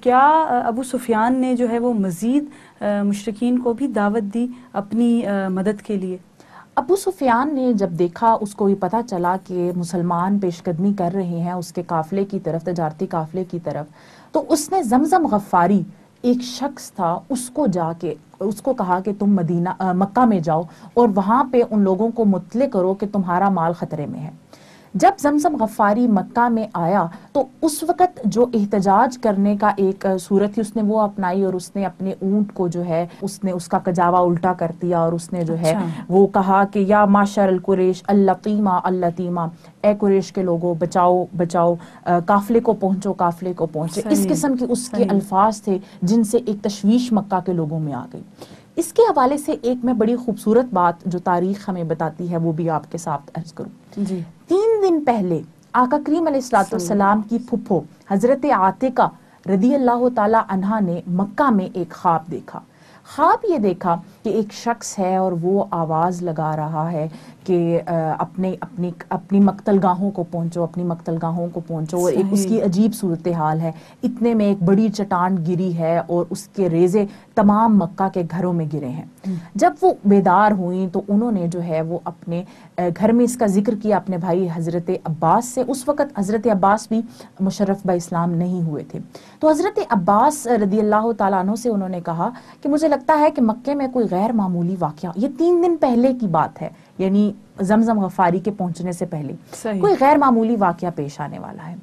کیا ابو سفیان نے جو ہے وہ مزید مشرکین کو بھی دعوت دی اپنی مدد کے لیے؟ ابو سفیان نے جب دیکھا، اس کو یہ پتہ چلا کہ مسلمان پیش قدمی کر رہے ہیں اس کے قافلے کی طرف، تجارتی قافلے کی طرف، تو اس نے زمزم غفاری ایک شخص تھا، اس کو جا کے اس کو کہا کہ تم مکہ میں جاؤ اور وہاں پہ ان لوگوں کو مطلع کرو کہ تمہارا مال خطرے میں ہے۔ جب زمزم غفاری مکہ میں آیا تو اس وقت جو احتجاج کرنے کا ایک صورت تھی اس نے وہ اپنائی، اور اس نے اپنے اونٹ کو جو ہے اس نے اس کا کجاوا الٹا کر دیا، اور اس نے جو ہے وہ کہا کہ یا معشر القریش اللطیمہ اللطیمہ، اے قریش کے لوگوں بچاؤ بچاؤ، قافلے کو پہنچو قافلے کو پہنچے۔ اس قسم کے اس کے الفاظ تھے جن سے ایک تشویش مکہ کے لوگوں میں آ گئی۔ اس کے حوالے سے ایک میں بڑی خوبصورت بات جو تاریخ ہمیں بتاتی ہے وہ بھی آپ کے ساتھ عرض کروں۔ 3 دن پہلے آقا کریم علیہ السلام کی پھپھو حضرت عاتقہ رضی اللہ تعالی عنہا نے مکہ میں ایک خواب دیکھا۔ خواب یہ دیکھا کہ ایک شخص ہے اور وہ آواز لگا رہا ہے کہ اپنی مقتل گاہوں کو پہنچو، اپنی مقتل گاہوں کو پہنچو، اور ایک اس کی عجیب صورتحال ہے۔ اتنے میں ایک بڑی چٹان گری ہے اور اس کے ریزے تمام مکہ کے گھروں میں گرے ہیں۔ جب وہ بیدار ہوئیں تو انہوں نے جو ہے وہ اپنے گھر میں اس کا ذکر کیا اپنے بھائی حضرت عباس سے۔ اس وقت حضرت عباس بھی مشرف اسلام نہیں ہوئے تھے، تو حضرت عباس رضی اللہ تعالیٰ عنہ سے انہوں نے کہا کہ مجھے لگتا ہے کہ مکے میں کوئی غیر معمولی واقعہ، یہ 3 دن پہلے کی بات ہے، یعنی زمزم غفاری کے پہنچنے سے پہلے کوئی غیر معمولی واقعہ پیش آنے والا ہے۔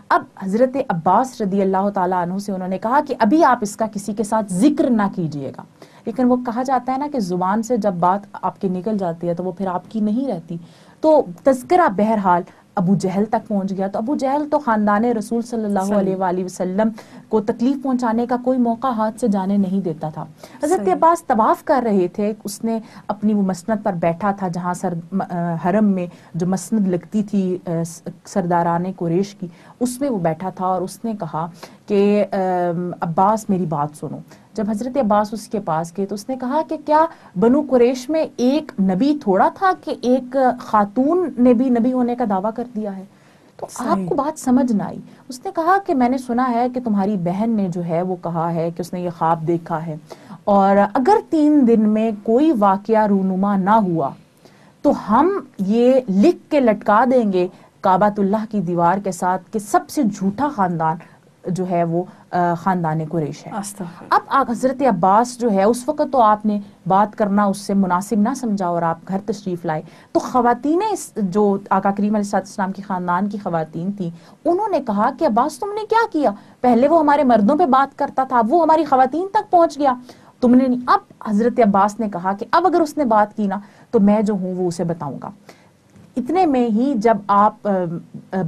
اب حضرت عباس رضی اللہ تعالیٰ عنہ سے انہوں نے کہا کہ ابھی آپ اس کا کسی کے ساتھ ذکر نہ کیجئے گا، لیکن وہ کہا جاتا ہے نا کہ زبان سے جب بات آپ کے نکل جاتی ہے تو وہ پھر آپ کی نہیں رہتی، تو تذکرہ بہرحال ابو جہل تک پہنچ گیا۔ تو ابو جہل تو خاندان رسول صلی اللہ علیہ وآلہ وسلم کو تکلیف پہنچانے کا کوئی موقع ہاتھ سے جانے نہیں دیتا تھا۔ حضرت عباس طواف کر رہے تھے، اس نے اپنی وہ مسند پر بیٹھا تھا جہاں حرم میں جو مسند لگتی تھی سرداران قریش کی، اس میں وہ بیٹھا تھا، اور اس نے کہا کہ عباس میری بات سنو۔ جب حضرت عباس اس کے پاس گئے تو اس نے کہا کہ کیا بنو قریش میں ایک نبی تھوڑا تھا کہ ایک خاتون نے بھی نبی ہونے کا دعویٰ کر دیا ہے؟ تو آپ کو بات سمجھ نہ آئی۔ اس نے کہا کہ میں نے سنا ہے کہ تمہاری بہن نے جو ہے وہ کہا ہے کہ اس نے یہ خواب دیکھا ہے، اور اگر 3 دن میں کوئی واقعہ رونما نہ ہوا تو ہم یہ لکھ کے لٹکا دیں گے کعبۃ اللہ کی دیوار کے ساتھ کہ سب سے جھوٹا خاندان جو ہے وہ خاندان قریش ہے۔ اب حضرت عباس جو ہے اس وقت تو آپ نے بات کرنا اس سے مناسب نہ سمجھا اور آپ گھر تشریف لائے، تو خواتین جو آقا کریم علیہ السلام کی خاندان کی خواتین تھیں انہوں نے کہا کہ عباس تم نے کیا کیا؟ پہلے وہ ہمارے مردوں پہ بات کرتا تھا، وہ ہماری خواتین تک پہنچ گیا، تم نے نہیں۔ اب حضرت عباس نے کہا کہ اب اگر اس نے بات کی نا تو میں جو ہوں وہ اسے بتاؤں گا۔ اتنے میں ہی جب آپ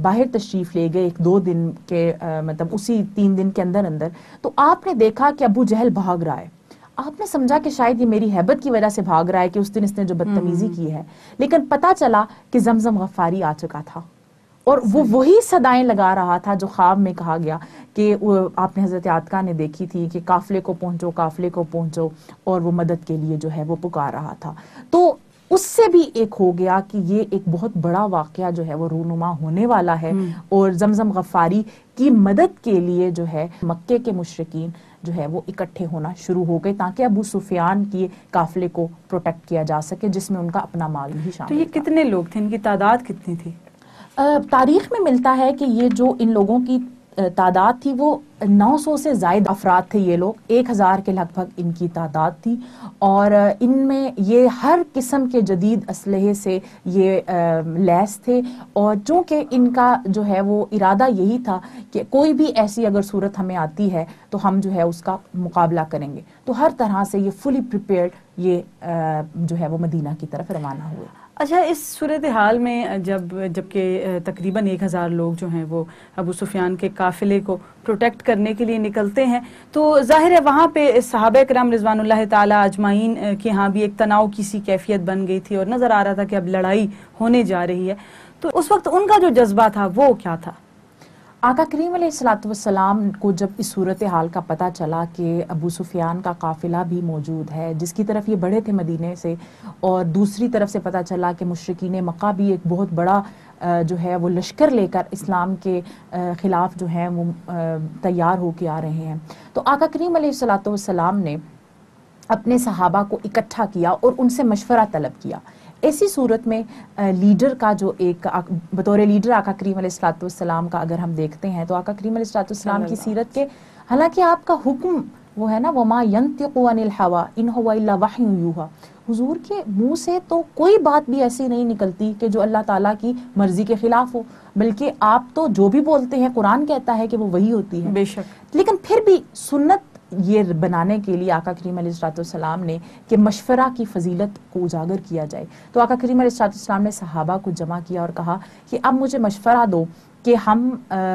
باہر تشریف لے گئے 1-2 دن کے مطلب اسی 3 دن کے اندر تو آپ نے دیکھا کہ ابو جہل بھاگ رہا ہے۔ آپ نے سمجھا کہ شاید یہ میری ہیبت کی وجہ سے بھاگ رہا ہے کہ اس دن اس نے جو بدتمیزی کی ہے، لیکن پتہ چلا کہ زمزم غفاری آ چکا تھا، اور وہ وہی صدائیں لگا رہا تھا جو خواب میں کہا گیا کہ آپ نے حضرت عاتقہ نے دیکھی تھی کہ قافلے کو پہنچو قافلے کو پہنچو، اور وہ مدد کے لیے جو ہے وہ پکار رہا تھا۔ تو اس سے بھی ایک ہو گیا کہ یہ ایک بہت بڑا واقعہ جو ہے وہ رونما ہونے والا ہے، اور زمزم غفاری کی مدد کے لیے جو ہے مکے کے مشرکین جو ہے وہ اکٹھے ہونا شروع ہو گئے تاکہ ابو سفیان کی قافلے کو پروٹیکٹ کیا جا سکے، جس میں ان کا اپنا مال بھی شامل تو یہ کتنے لوگ تھے، ان کی تعداد کتنی تھی؟ تاریخ میں ملتا ہے کہ یہ جو ان لوگوں کی تعداد تھی وہ 900 سے زائد افراد تھے، یہ لوگ 1000 کے لگ بھگ ان کی تعداد تھی، اور ان میں یہ ہر قسم کے جدید اسلحے سے یہ لیس تھے، اور چونکہ ان کا جو ہے وہ ارادہ یہی تھا کہ کوئی بھی ایسی اگر صورت ہمیں آتی ہے تو ہم جو ہے اس کا مقابلہ کریں گے، تو ہر طرح سے یہ فلی پریپیئرڈ یہ جو ہے وہ مدینہ کی طرف روانہ ہوئے۔ اچھا، اس صورتحال میں جبکہ تقریباً 1000 لوگ جو ہیں وہ ابو سفیان کے قافلے کو پروٹیکٹ کرنے کے لیے نکلتے ہیں، تو ظاہر ہے وہاں پہ صحابہ کرام رضوان اللہ تعالی اجمعین کے ہاں بھی ایک تناؤ کی سی کیفیت بن گئی تھی، اور نظر آ رہا تھا کہ اب لڑائی ہونے جا رہی ہے، تو اس وقت ان کا جو جذبہ تھا وہ کیا تھا؟ آقا کریم علیہ السلام کو جب اس صورتحال کا پتہ چلا کہ ابو سفیان کا قافلہ بھی موجود ہے جس کی طرف یہ بڑھے تھے مدینے سے، اور دوسری طرف سے پتہ چلا کہ مشرکین مکہ بھی ایک بہت بڑا جو ہے وہ لشکر لے کر اسلام کے خلاف جو ہیں وہ تیار ہو کے آ رہے ہیں. تو آقا کریم علیہ الصلوۃ والسلام نے اپنے صحابہ کو اکٹھا کیا اور ان سے مشورہ طلب کیا. ایسی صورت میں لیڈر کا جو ایک بطور لیڈر آقا کریم علیہ الصلوۃ والسلام کا اگر ہم دیکھتے ہیں تو آقا کریم علیہ الصلوۃ والسلام کی سیرت کے حالانکہ آپ کا حکم وہ ہے نا وما ينطق عن الهوى ان هو الا وحی یوحی، حضور کے منہ سے تو کوئی بات بھی ایسی نہیں نکلتی کہ جو اللہ تعالیٰ کی مرضی کے خلاف ہو، بلکہ آپ تو جو بھی بولتے ہیں قرآن کہتا ہے کہ وہ وہی ہوتی ہے. بے شک. لیکن پھر بھی سنت یہ بنانے کے لیے آقا کریم علیہ الصلوۃ والسلام نے کہ مشورہ کی فضیلت کو اجاگر کیا جائے، تو آقا کریم علیہ الصلوۃ والسلام نے صحابہ کو جمع کیا اور کہا کہ اب مجھے مشورہ دو کہ ہم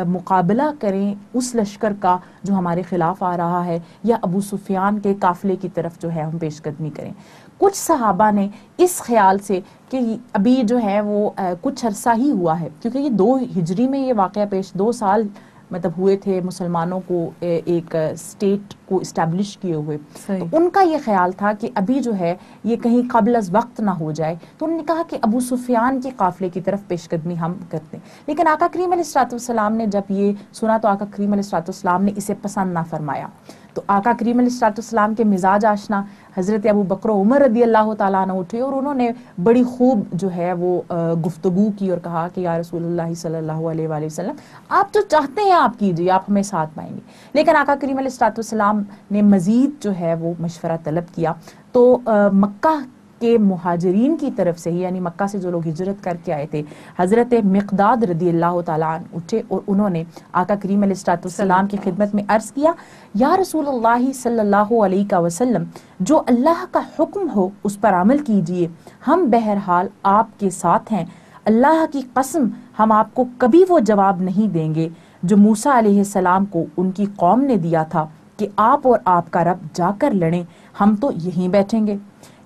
مقابلہ کریں اس لشکر کا جو ہمارے خلاف آ رہا ہے، یا ابو سفیان کے قافلے کی طرف جو ہے ہم پیش قدمی کریں. کچھ صحابہ نے اس خیال سے کہ ابھی جو ہے وہ کچھ عرصہ ہی ہوا ہے، کیونکہ یہ 2 ہجری میں یہ واقعہ پیش 2 سال مطلب ہوئے تھے مسلمانوں کو ایک اسٹیٹ کو اسٹیبلش کیے ہوئے، تو ان کا یہ خیال تھا کہ ابھی جو ہے یہ کہیں قبل از وقت نہ ہو جائے، تو انہوں نے کہا کہ ابو سفیان کے قافلے کی طرف پیش قدمی ہم کرتے ہیں. لیکن آقا کریم علیہ الصلوۃ والسلام نے جب یہ سنا تو آقا کریم علیہ الصلوۃ والسلام نے اسے پسند نہ فرمایا. تو آقا کریم علیہ الصلوۃ والسلام کے مزاج آشنا حضرت ابو بکر و عمر رضی اللہ تعالیٰ عنہ اٹھے اور انہوں نے بڑی خوب جو ہے وہ گفتگو کی اور کہا کہ یا رسول اللہ صلی اللہ علیہ وآلہ وسلم آپ جو چاہتے ہیں آپ کیجئے، آپ ہمیں ساتھ پائیں گے. لیکن آقا کریم علیہ الصلوۃ والسلام نے مزید جو ہے وہ مشورہ طلب کیا. تو مکہ کے مہاجرین کی طرف سے ہی، یعنی مکہ سے جو لوگ ہجرت کر کے آئے تھے، حضرت مقداد رضی اللہ تعالیٰ عنہ اٹھے اور انہوں نے آقا کریم علیہ الصلوۃ والسلام کی خدمت میں عرض کیا یا رسول اللہ صلی اللہ علیہ وسلم جو اللہ کا حکم ہو اس پر عمل کیجئے، ہم بہرحال آپ کے ساتھ ہیں. اللہ کی قسم ہم آپ کو کبھی وہ جواب نہیں دیں گے جو موسیٰ علیہ السلام کو ان کی قوم نے دیا تھا کہ آپ اور آپ کا رب جا کر لڑیں، ہم تو یہیں بیٹھیں گے.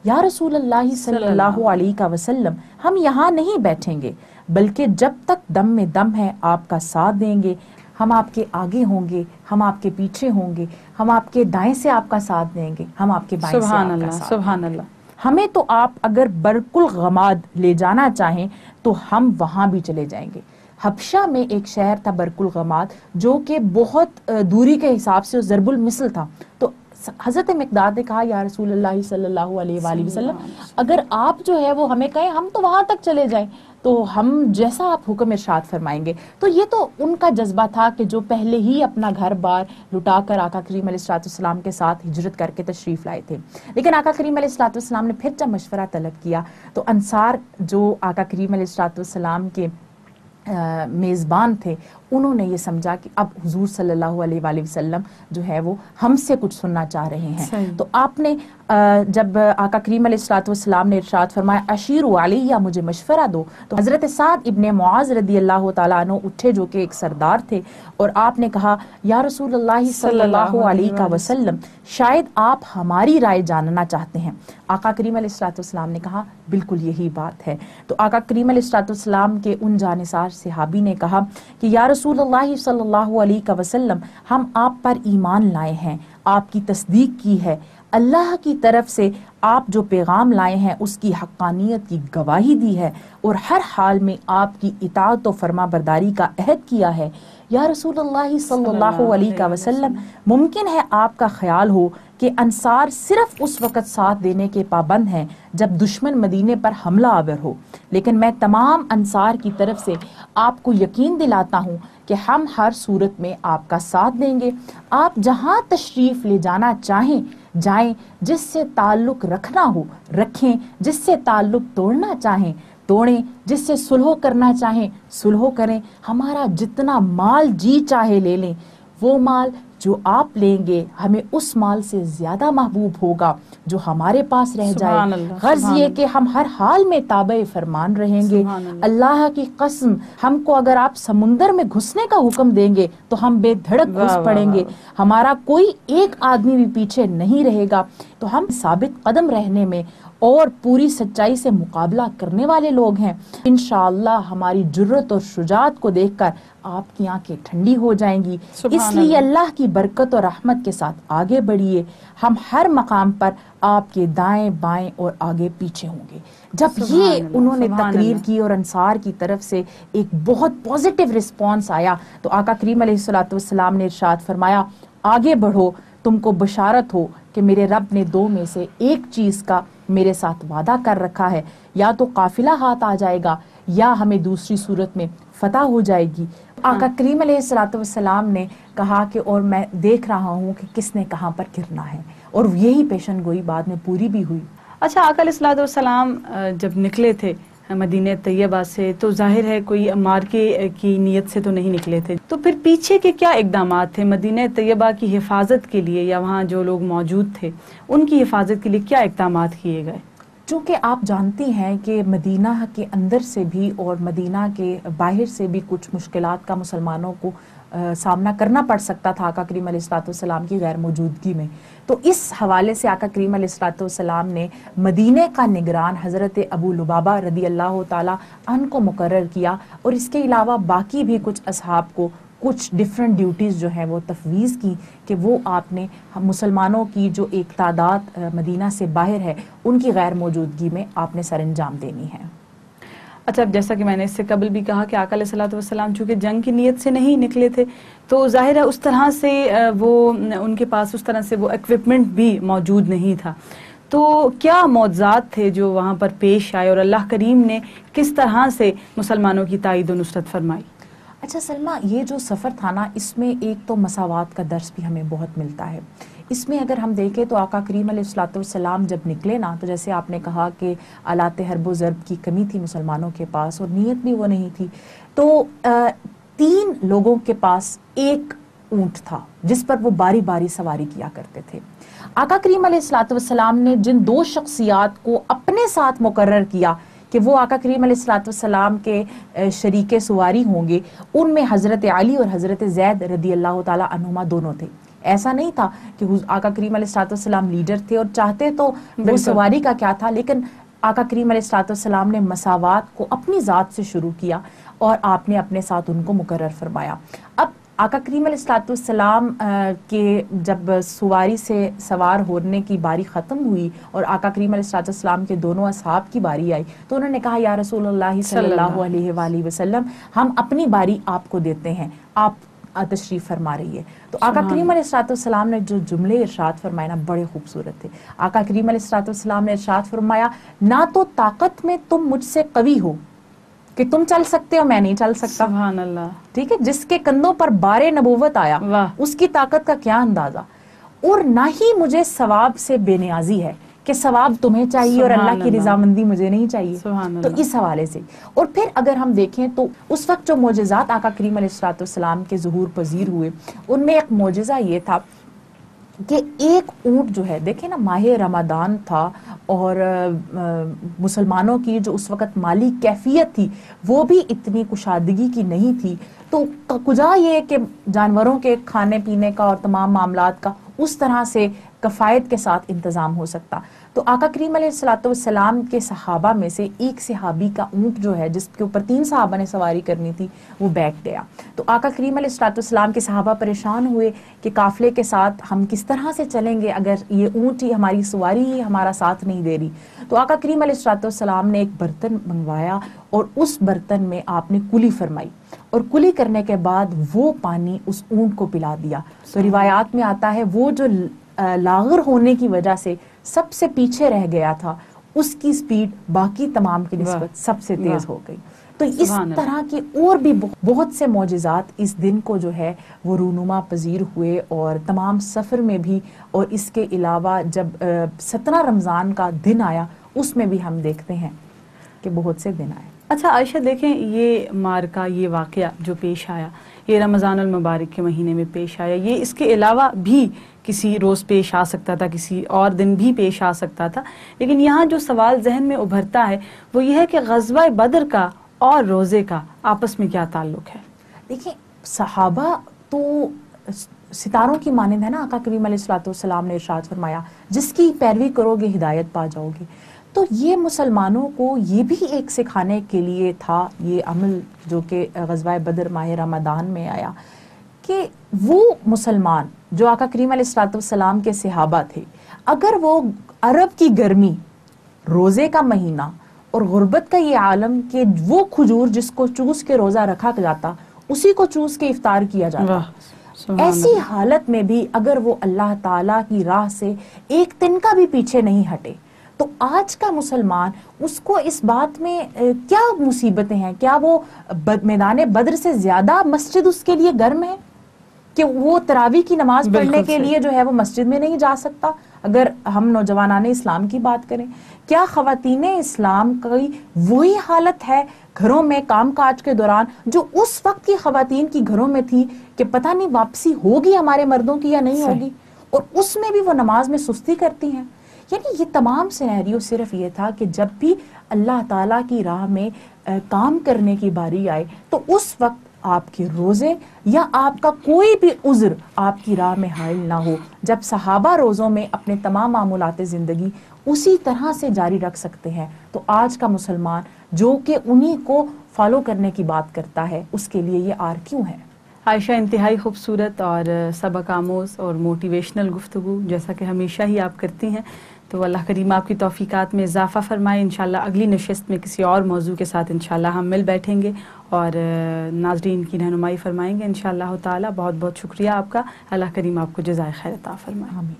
یا رسول اللہ صلی اللہ علیہ وسلم ہم یہاں نہیں بیٹھیں گے بلکہ جب تک دم میں دم ہے آپ کا ساتھ دیں گے. ہم آپ کے آگے ہوں گے، ہم آپ کے پیچھے ہوں گے، ہم آپ کے دائیں سے آپ کا ساتھ دیں گے، ہم آپ کے بائیں سے آپ کا ساتھ. سبحان اللہ. ہمیں تو آپ اگر برق الغماد لے جانا چاہیں تو ہم وہاں بھی چلے جائیں گے. حبشہ میں ایک شہر تھا برق الغماد جو کہ بہت دوری کے حساب سے ضرب المثل تھا. تو حضرت مقداد نے کہا یا رسول اللہ صلی اللہ علیہ وآلہ وسلم اگر آپ جو ہے وہ ہمیں کہیں ہم تو وہاں تک چلے جائیں تو ہم جیسا آپ حکم ارشاد فرمائیں گے. تو یہ تو ان کا جذبہ تھا کہ جو پہلے ہی اپنا گھر بار لٹا کر آقا کریم علیہ الصلوۃ والسلام کے ساتھ ہجرت کر کے تشریف لائے تھے. لیکن آقا کریم علیہ الصلوۃ والسلام نے پھر جب مشورہ طلب کیا تو انصار جو آقا کریم علیہ الصلوۃ والسلام کے میزبان تھے انہوں نے یہ سمجھا کہ اب حضور صلی اللہ علیہ وآلہ وسلم جو ہے وہ ہم سے کچھ سننا چاہ رہے ہیں. تو آپ نے جب آقا کریم علیہ الصلوۃ والسلام نے ارشاد فرمایا اشیروا علیہ مجھے مشورہ دو، تو حضرت سعد ابن معاذ رضی اللہ تعالیٰ عنہ اٹھے جو کہ ایک سردار تھے اور آپ نے کہا یا رسول اللہ صلی اللہ علیہ وسلم شاید آپ ہماری رائے جاننا چاہتے ہیں. آقا کریم علیہ الصلوۃ والسلام نے کہا بالکل یہی بات ہے. تو آقا کریم علیہ الصلوۃ والسلام کے ان جانثار صحابی نے کہا کہ یا رسول اللہ صلی اللہ علیہ وسلم ہم آپ پر ایمان لائے ہیں، آپ کی تصدیق کی ہے، اللہ کی طرف سے آپ جو پیغام لائے ہیں اس کی حقانیت کی گواہی دی ہے اور ہر حال میں آپ کی اطاعت و فرما برداری کا عہد کیا ہے. یا رسول اللہ صلی اللہ علیہ وسلم ممکن ہے آپ کا خیال ہو کہ انصار صرف اس وقت ساتھ دینے کے پابند ہیں جب دشمن مدینے پر حملہ آور ہو، لیکن میں تمام انصار کی طرف سے آپ کو یقین دلاتا ہوں کہ ہم ہر صورت میں آپ کا ساتھ دیں گے. آپ جہاں تشریف لے جانا چاہیں جائیں، جس سے تعلق رکھنا ہو رکھیں، جس سے تعلق توڑنا چاہیں توڑیں، جس سے سلح کرنا چاہیں سلح کریں. ہمارا جتنا مال جی چاہے لے لیں، وہ مال جو آپ لیں گے ہمیں اس مال سے زیادہ محبوب ہوگا جو ہمارے پاس رہ جائے. غرض یہ کہ ہم ہر حال میں تابع فرمان رہیں گے. اللہ کی قسم ہم کو اگر آپ سمندر میں گھسنے کا حکم دیں گے تو ہم بے دھڑک گھس پڑیں گے، ہمارا کوئی ایک آدمی بھی پیچھے نہیں رہے گا. تو ہم ثابت قدم رہنے میں اور پوری سچائی سے مقابلہ کرنے والے لوگ ہیں. انشاءاللہ ہماری جرت اور شجاعت کو دیکھ کر آپ کی آنکھیں ٹھنڈی ہو جائیں گی. اس لیے اللہ کی برکت اور رحمت کے ساتھ آگے بڑھیے. ہم ہر مقام پر آپ کے دائیں بائیں اور آگے پیچھے ہوں گے. جب یہ انہوں نے تقریر کی اور انصار کی طرف سے ایک بہت پازیٹیو رسپانس آیا تو آقا کریم علیہ الصلوۃ والسلام نے ارشاد فرمایا آگے بڑھو, تم کو بشارت ہو کہ میرے رب نے دو میں سے ایک چیز کا میرے ساتھ وعدہ کر رکھا ہے, یا تو قافلہ ہاتھ آ جائے گا یا ہمیں دوسری صورت میں فتح ہو جائے گی. آقا کریم علیہ الصلوۃ والسلام نے کہا کہ اور میں دیکھ رہا ہوں کہ کس نے کہاں پر گرنا ہے, اور یہی پیشن گوئی بعد میں پوری بھی ہوئی. اچھا, آقا علیہ الصلوۃ والسلام جب نکلے تھے مدینہ طیبہ سے تو ظاہر ہے کوئی مارکے کی نیت سے تو نہیں نکلے تھے, تو پھر پیچھے کے کیا اقدامات تھے مدینہ طیبہ کی حفاظت کے لیے, یا وہاں جو لوگ موجود تھے ان کی حفاظت کے لیے کیا اقدامات کیے گئے؟ چونکہ آپ جانتی ہیں کہ مدینہ کے اندر سے بھی اور مدینہ کے باہر سے بھی کچھ مشکلات کا مسلمانوں کو سامنا کرنا پڑ سکتا تھا آقا کریم علیہ الصلوۃ والسلام کی غیر موجودگی میں. تو اس حوالے سے آقا کریم علیہ الصلوۃ والسلام نے مدینہ کا نگران حضرت ابو لبابہ رضی اللہ تعالی عنہ کو مقرر کیا, اور اس کے علاوہ باقی بھی کچھ اصحاب کو کچھ ڈیفرنٹ ڈیوٹیز جو ہیں وہ تفویض کی کہ وہ آپ نے مسلمانوں کی جو ایک تعداد مدینہ سے باہر ہے ان کی غیر موجودگی میں آپ نے سر انجام دینی ہے. اچھا, اب جیسا کہ میں نے اس سے قبل بھی کہا کہ آقا علیہ الصلوۃ والسلام چونکہ جنگ کی نیت سے نہیں نکلے تھے تو ظاہر ہے اس طرح سے وہ ان کے پاس اس طرح سے وہ ایکوپمنٹ بھی موجود نہیں تھا. تو کیا معجزات تھے جو وہاں پر پیش آئے اور اللہ کریم نے کس طرح سے مسلمانوں کی تائید و نصرت فرمائی؟ اچھا سلمہ, یہ جو سفر تھا نا اس میں ایک تو مساوات کا درس بھی ہمیں بہت ملتا ہے. اس میں اگر ہم دیکھیں تو آقا کریم علیہ الصلوۃ والسلام جب نکلے نا تو جیسے آپ نے کہا کہ آلات حرب و ضرب کی کمی تھی مسلمانوں کے پاس اور نیت بھی وہ نہیں تھی, تو 3 لوگوں کے پاس ایک اونٹ تھا جس پر وہ باری باری سواری کیا کرتے تھے. آقا کریم علیہ الصلوۃ والسلام نے جن 2 شخصیات کو اپنے ساتھ مقرر کیا کہ وہ آقا کریم علیہ الصلوۃ والسلام کے شریک سواری ہوں گے, ان میں حضرت علی اور حضرت زید رضی اللہ تعالی عنہما دونوں تھے. ایسا نہیں تھا کہ آقا کریم علیہ الصلوۃ والسلام لیڈر تھے اور چاہتے تو وہ سواری کا کیا تھا, لیکن آقا کریم علیہ الصلوۃ والسلام نے مساوات کو اپنی ذات سے شروع کیا اور آپ نے اپنے ساتھ ان کو مقرر فرمایا. اب آقا کریم علیہ الصلوۃ والسلام کے جب سواری سے سوار ہونے کی باری ختم ہوئی اور آقا کریم علیہ الصلوۃ والسلام کے دونوں اصحاب کی باری آئی تو انہوں نے کہا یا رسول اللہ صلی اللہ علیہ وآلہ وسلم, ہم اپنی باری آپ کو دیتے ہیں, آپ تشریف فرما رہی ہے. تو آقا کریم علیہ الصلوۃ والسلام نے جو جملے ارشاد فرمائے نا بڑے خوبصورت تھے. آقا کریم علیہ الصلوۃ والسلام نے ارشاد فرمایا نہ تو طاقت میں تم مجھ سے قوی ہو کہ تم چل سکتے ہو, میں نہیں چل سکتا. سبحان اللہ. ٹھیک ہے, جس کے کندھوں پر بار نبوت آیا اس کی طاقت کا کیا اندازہ, اور نہ ہی مجھے ثواب سے بے نیازی ہے کہ ثواب تمہیں چاہیے اور اللہ کی رضامندی مجھے نہیں چاہیے. تو اس حوالے سے اور پھر اگر ہم دیکھیں تو اس وقت جو معجزات آقا کریم علیہ الصلوۃ والسلام کے ظہور پذیر ہوئے ان میں ایک معجزہ یہ تھا کہ ایک اونٹ جو ہے, دیکھیں نا ماہ رمضان تھا اور مسلمانوں کی جو اس وقت مالی کیفیت تھی وہ بھی اتنی کشادگی کی نہیں تھی, تو کجا یہ کہ جانوروں کے کھانے پینے کا اور تمام معاملات کا اس طرح سے کفایت کے ساتھ انتظام ہو سکتا. تو آقا کریم علیہ الصلوۃ والسلام کے صحابہ میں سے ایک صحابی کا اونٹ جو ہے جس کے اوپر 3 صحابہ نے سواری کرنی تھی وہ بیٹھ گیا. تو آقا کریم علیہ الصلوۃ والسلام کے صحابہ پریشان ہوئے کہ قافلے کے ساتھ ہم کس طرح سے چلیں گے اگر یہ اونٹ ہی ہماری سواری ہی ہمارا ساتھ نہیں دے رہی. تو آقا کریم علیہ الصلوۃ والسلام نے ایک برتن منگوایا اور اس برتن میں آپ نے کلی فرمائی اور کلی کرنے کے بعد وہ پانی اس اونٹ کو پلا دیا. تو روایات میں آتا ہے وہ جو لاغر ہونے کی وجہ سے سب سے پیچھے رہ گیا تھا اس کی سپیڈ باقی تمام کی نسبت سب سے تیز ہو گئی. تو اس طرح کی اور بھی بہت سے معجزات اس دن کو جو ہے وہ رونما پذیر ہوئے, اور تمام سفر میں بھی, اور اس کے علاوہ جب 17 رمضان کا دن آیا اس میں بھی ہم دیکھتے ہیں کہ بہت سے دن آئے. اچھا عائشہ, دیکھیں یہ مارکا, یہ واقعہ جو پیش آیا یہ رمضان المبارک کے مہینے میں پیش آیا, یہ اس کے علاوہ بھی کسی روز پیش آ سکتا تھا, کسی اور دن بھی پیش آ سکتا تھا, لیکن یہاں جو سوال ذہن میں ابھرتا ہے وہ یہ ہے کہ غزوہ بدر کا اور روزے کا آپس میں کیا تعلق ہے؟ دیکھیں صحابہ تو ستاروں کی مانند ہے نا، آقا کریم علیہ الصلوۃ والسلام نے ارشاد فرمایا جس کی پیروی کرو گے ہدایت پا جاؤ گے۔ تو یہ مسلمانوں کو یہ بھی ایک سکھانے کے لیے تھا یہ عمل جو کہ غزوہ بدر ماہ رمضان میں آیا، کہ وہ مسلمان جو آقا کریم علیہ الصلوۃ والسلام کے صحابہ تھے، اگر وہ عرب کی گرمی، روزے کا مہینہ اور غربت کا یہ عالم کہ وہ کھجور جس کو چوس کے روزہ رکھا جاتا اسی کو چوس کے افطار کیا جاتا، ایسی حالت میں بھی اگر وہ اللہ تعالیٰ کی راہ سے ایک تنکا بھی پیچھے نہیں ہٹے، تو آج کا مسلمان اس کو اس بات میں کیا مصیبتیں ہیں؟ کیا وہ میدان بدر سے زیادہ مسجد اس کے لیے گرم ہے کہ وہ تراویح کی نماز پڑھنے کے لیے جو ہے وہ مسجد میں نہیں جا سکتا؟ اگر ہم نوجوانان اسلام کی بات کریں، کیا خواتین اسلام کی وہی حالت ہے گھروں میں کام کاج کے دوران جو اس وقت کی خواتین کی گھروں میں تھی کہ پتہ نہیں واپسی ہوگی ہمارے مردوں کی یا نہیں ہوگی، اور اس میں بھی وہ نماز میں سستی کرتی ہیں؟ یعنی یہ تمام سینیریو صرف یہ تھا کہ جب بھی اللہ تعالیٰ کی راہ میں کام کرنے کی باری آئے تو اس وقت آپ کے روزے یا آپ کا کوئی بھی عذر آپ کی راہ میں حائل نہ ہو۔ جب صحابہ روزوں میں اپنے تمام معمولات زندگی اسی طرح سے جاری رکھ سکتے ہیں، تو آج کا مسلمان جو کہ انہی کو فالو کرنے کی بات کرتا ہے اس کے لیے یہ آر کیوں ہے؟ عائشہ، انتہائی خوبصورت اور سبق آموز اور موٹیویشنل گفتگو جیسا کہ ہمیشہ ہی آپ کرتی ہیں، تو اللہ کریم آپ کی توفیقات میں اضافہ فرمائے۔ انشاءاللہ اگلی نشست میں کسی اور موضوع کے ساتھ انشاءاللہ ہم مل بیٹھیں گے اور ناظرین کی رہنمائی فرمائیں گے انشاءاللہ تعالی۔ بہت بہت شکریہ آپ کا، اللہ کریم آپ کو جزائے خیر عطا فرمائے۔ آمین۔